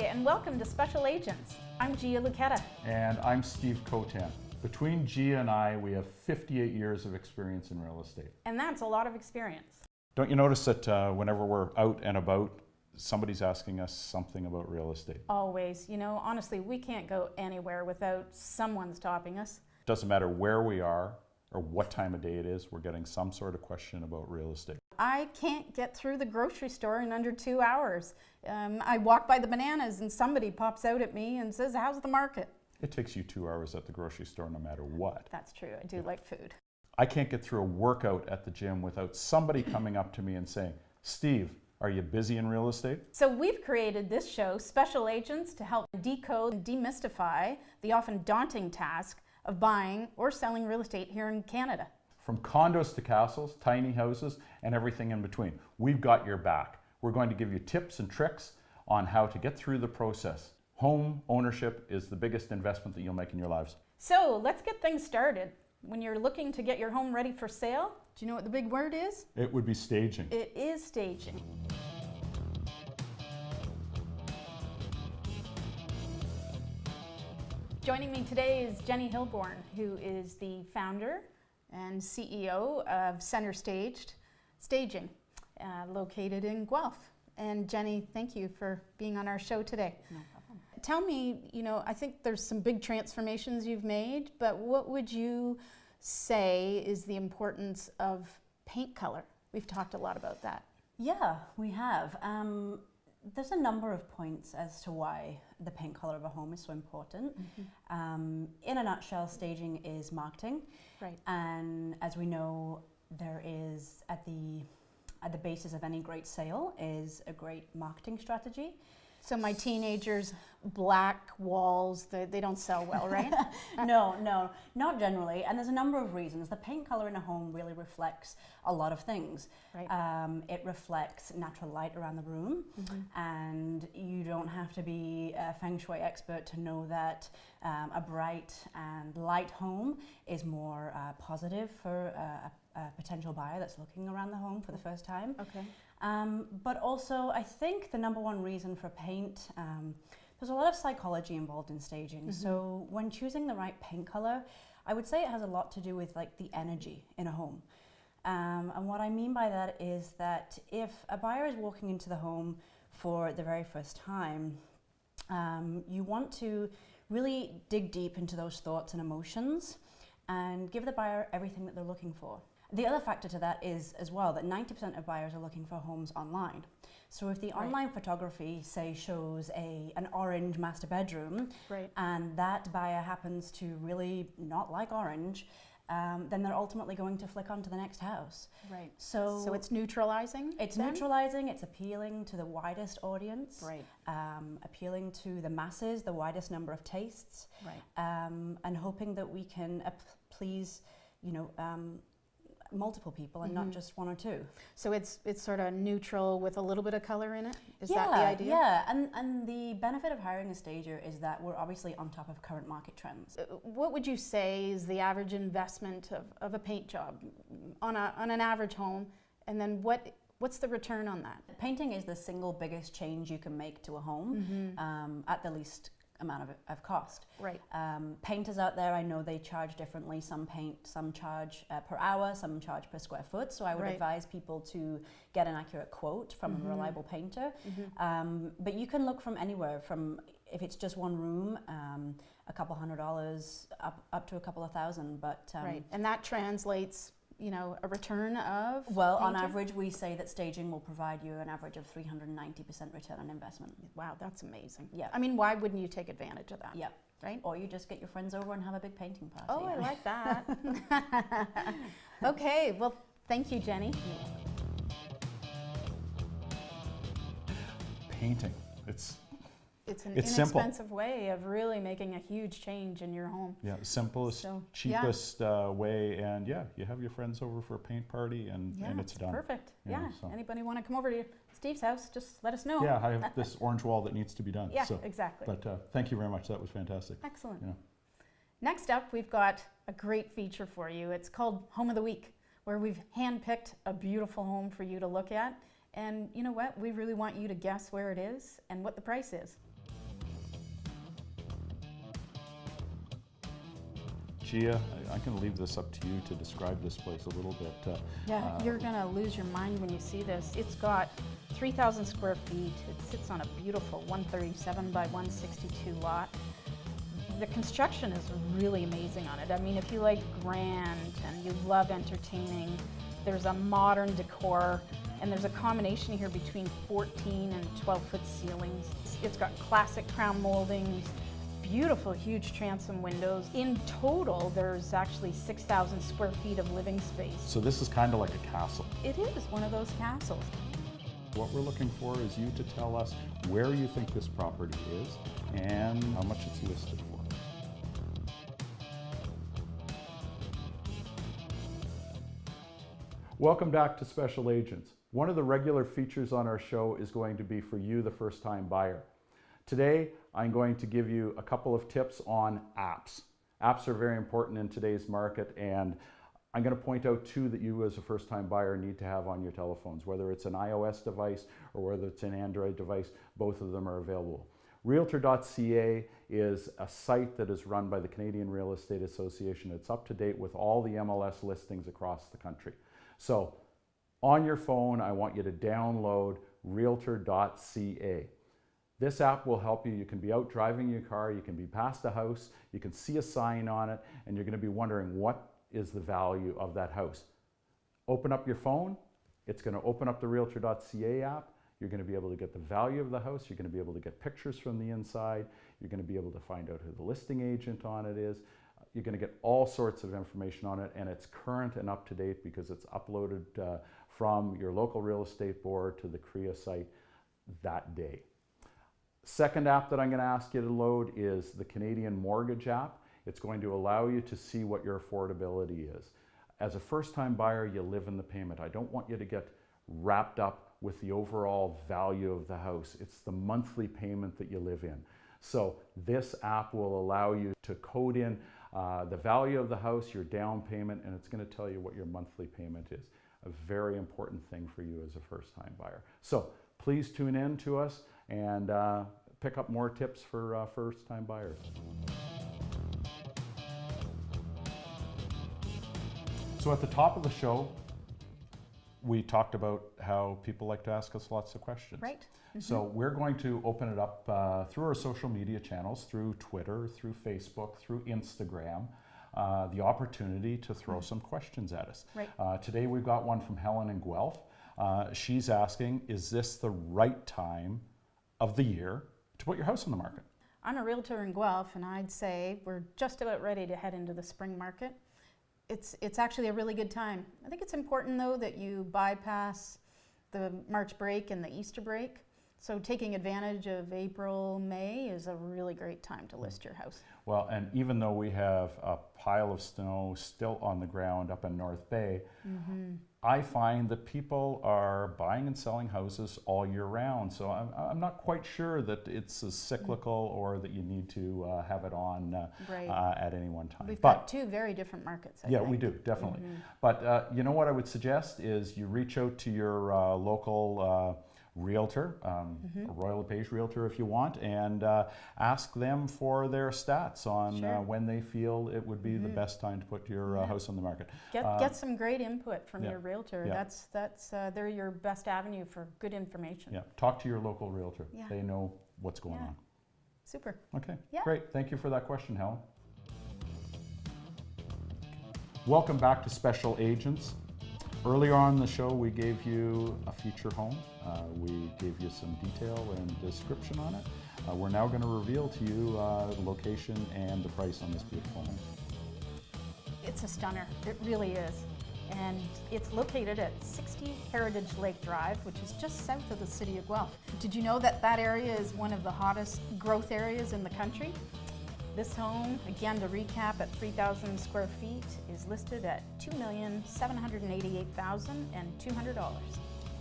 and welcome to Special Agents. I'm Gia Lucchetta. And I'm Steve Kotan. Between Gia and I, we have 58 years of experience in real estate. And that's a lot of experience. Don't you notice that whenever we're out and about, somebody's asking us something about real estate? Always. You know, honestly, we can't go anywhere without someone stopping us. Doesn't matter where we are or what time of day it is, we're getting some sort of question about real estate. I can't get through the grocery store in under 2 hours. I walk by the bananas and somebody pops out at me and says, "How's the market?" It takes you 2 hours at the grocery store no matter what. That's true. I do like food. I can't get through a workout at the gym without somebody coming up to me and saying, "Steve, are you busy in real estate?" So we've created this show, Special Agents, to help decode and demystify the often daunting task of buying or selling real estate here in Canada. From condos to castles, tiny houses, and everything in between, we've got your back. We're going to give you tips and tricks on how to get through the process. Home ownership is the biggest investment that you'll make in your lives. So let's get things started. When you're looking to get your home ready for sale, do you know what the big word is? It would be staging. It is staging. Joining me today is Jenny Hilborn, who is the founder and CEO of Center Staged Staging, located in Guelph. And Jenny, thank you for being on our show today. No problem. Tell me, you know, I think there's some big transformations you've made, but what would you say is the importance of paint color? We've talked a lot about that. Yeah, we have. There's a number of points as to why the paint color of a home is so important. Mm-hmm. In a nutshell, staging is marketing. Right. And as we know, there is at the basis of any great sale is a great marketing strategy. So my teenagers, black walls, they don't sell well, right? No, not generally. And there's a number of reasons. The paint color in a home really reflects a lot of things. Right. It reflects natural light around the room. Mm-hmm. And you don't have to be a feng shui expert to know that a bright and light home is more positive for a potential buyer that's looking around the home for the first time. Okay. But also, I think the number one reason for paint, there's a lot of psychology involved in staging. Mm-hmm. So when choosing the right paint color, I would say it has a lot to do with like the energy in a home. And what I mean by that is that if a buyer is walking into the home for the very first time, you want to really dig deep into those thoughts and emotions and give the buyer everything that they're looking for. The other factor to that is as well that 90% of buyers are looking for homes online. So if the online photography, say, shows an orange master bedroom, and that buyer happens to really not like orange, then they're ultimately going to flick onto the next house. Right. So it's neutralizing? It's then? neutralizing, it's appealing to the widest audience, right. Appealing to the masses, the widest number of tastes, right. And hoping that we can please, multiple people and not just one or two. So it's sort of neutral with a little bit of color in it? Is that the idea? Yeah, and the benefit of hiring a stager is that we're obviously on top of current market trends. What would you say is the average investment of a paint job on an average home, and then what's the return on that? Painting is the single biggest change you can make to a home at the least amount of cost. Right. Painters out there, I know they charge differently. Some charge per hour, some charge per square foot. So I would advise people to get an accurate quote from a reliable painter. But you can look from anywhere, from if it's just one room, a couple $100 up to a couple of thousand. But right, and that translates, a return of? Well, painting? on average, we say that staging will provide you an average of 390% return on investment. Wow, that's amazing. Yeah. I mean, why wouldn't you take advantage of that? Yeah. Right? Or you just get your friends over and have a big painting party. Oh, I like that. Okay, well, thank you, Jenny. Painting. It's an It's inexpensive way of really making a huge change in your home. Yeah, simplest, cheapest way, and you have your friends over for a paint party, and it's done. Perfect. Yeah, So. Anybody want to come over to Steve's house? Just let us know. Yeah, I have this orange wall that needs to be done. Yeah, exactly. But thank you very much. That was fantastic. Excellent. Yeah. Next up, we've got a great feature for you. It's called Home of the Week, where we've handpicked a beautiful home for you to look at. And you know what? We really want you to guess where it is and what the price is. Gia, I'm going to leave this up to you to describe this place a little bit. You're gonna lose your mind when you see this. It's got 3,000 square feet. It sits on a beautiful 137 by 162 lot. The construction is really amazing on it. I mean, if you like grand and you love entertaining, there's a modern decor, and there's a combination here between 14 and 12-foot ceilings. It's got classic crown moldings, beautiful huge transom windows. In total, there's actually 6,000 square feet of living space. So this is kind of like a castle. It is one of those castles. What we're looking for is you to tell us where you think this property is and how much it's listed for. Welcome back to Special Agents. One of the regular features on our show is going to be for you, the first-time buyer. Today, I'm going to give you a couple of tips on apps. Apps are very important in today's market, and I'm going to point out two that you as a first-time buyer need to have on your telephones, whether it's an iOS device or whether it's an Android device. Both of them are available. Realtor.ca is a site that is run by the Canadian Real Estate Association. It's up to date with all the MLS listings across the country. So on your phone, I want you to download Realtor.ca. This app will help you. You can be out driving your car, you can be past a house, you can see a sign on it, and you're going to be wondering what is the value of that house. Open up your phone, it's going to open up the Realtor.ca app. You're going to be able to get the value of the house, you're going to be able to get pictures from the inside, you're going to be able to find out who the listing agent on it is. You're going to get all sorts of information on it, and it's current and up to date because it's uploaded from your local real estate board to the CREA site that day. Second app that I'm going to ask you to load is the Canadian Mortgage app. It's going to allow you to see what your affordability is. As a first-time buyer, you live in the payment. I don't want you to get wrapped up with the overall value of the house. It's the monthly payment that you live in. So this app will allow you to code in the value of the house, your down payment, and it's going to tell you what your monthly payment is. A very important thing for you as a first-time buyer. So please tune in to us and pick up more tips for first-time buyers. So at the top of the show, we talked about how people like to ask us lots of questions. Right. Mm-hmm. So we're going to open it up through our social media channels, through Twitter, through Facebook, through Instagram, the opportunity to throw some questions at us. Right. Today we've got one from Helen in Guelph. She's asking, is this the right time of the year to put your house on the market? I'm a realtor in Guelph, and I'd say we're just about ready to head into the spring market. It's actually a really good time. I think it's important, though, that you bypass the March break and the Easter break. So taking advantage of April, May is a really great time to list your house. Well, and even though we have a pile of snow still on the ground up in North Bay, I find that people are buying and selling houses all year round. So I'm not quite sure that it's as cyclical or that you need to have it on at any one time. We've got two very different markets, I think. We do, definitely. But you know what I would suggest is you reach out to your local realtor, a Royal LePage realtor if you want, and ask them for their stats on when they feel it would be the best time to put your house on the market. Get some great input from your realtor. That's they're your best avenue for good information. Yeah, talk to your local realtor. They know what's going on. Super. Okay, great. Thank you for that question, Helen. Welcome back to Special Agents. Earlier on in the show, we gave you a feature home. We gave you some detail and description on it. We're now going to reveal to you the location and the price on this beautiful home. It's a stunner. It really is. And it's located at 60 Heritage Lake Drive, which is just south of the city of Guelph. Did you know that that area is one of the hottest growth areas in the country? This home, again to recap, at 3,000 square feet, is listed at $2,788,200.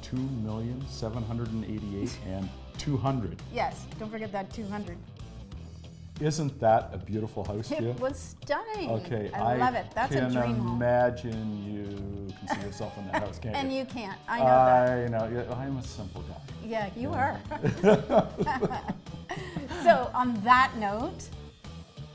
$2,788,200. Yes, don't forget that 200. Isn't that a beautiful house, Gia? It was stunning. Okay, I love it. That's a dream can home. imagine you can see yourself in that house, can't And you? you can't. I know that. I know. I'm a simple guy. Yeah, you are. So on that note,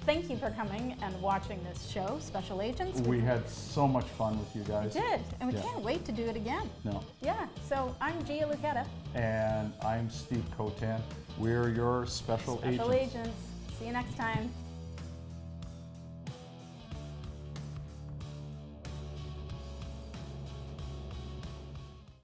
thank you for coming and watching this show, Special Agents. We had so much fun with you We guys. did, and we Yeah. can't wait to do it again. No. Yeah, so I'm Gia Lucchetta. And I'm Steve Kotan. We're your special agents. Special Agents. See you next time.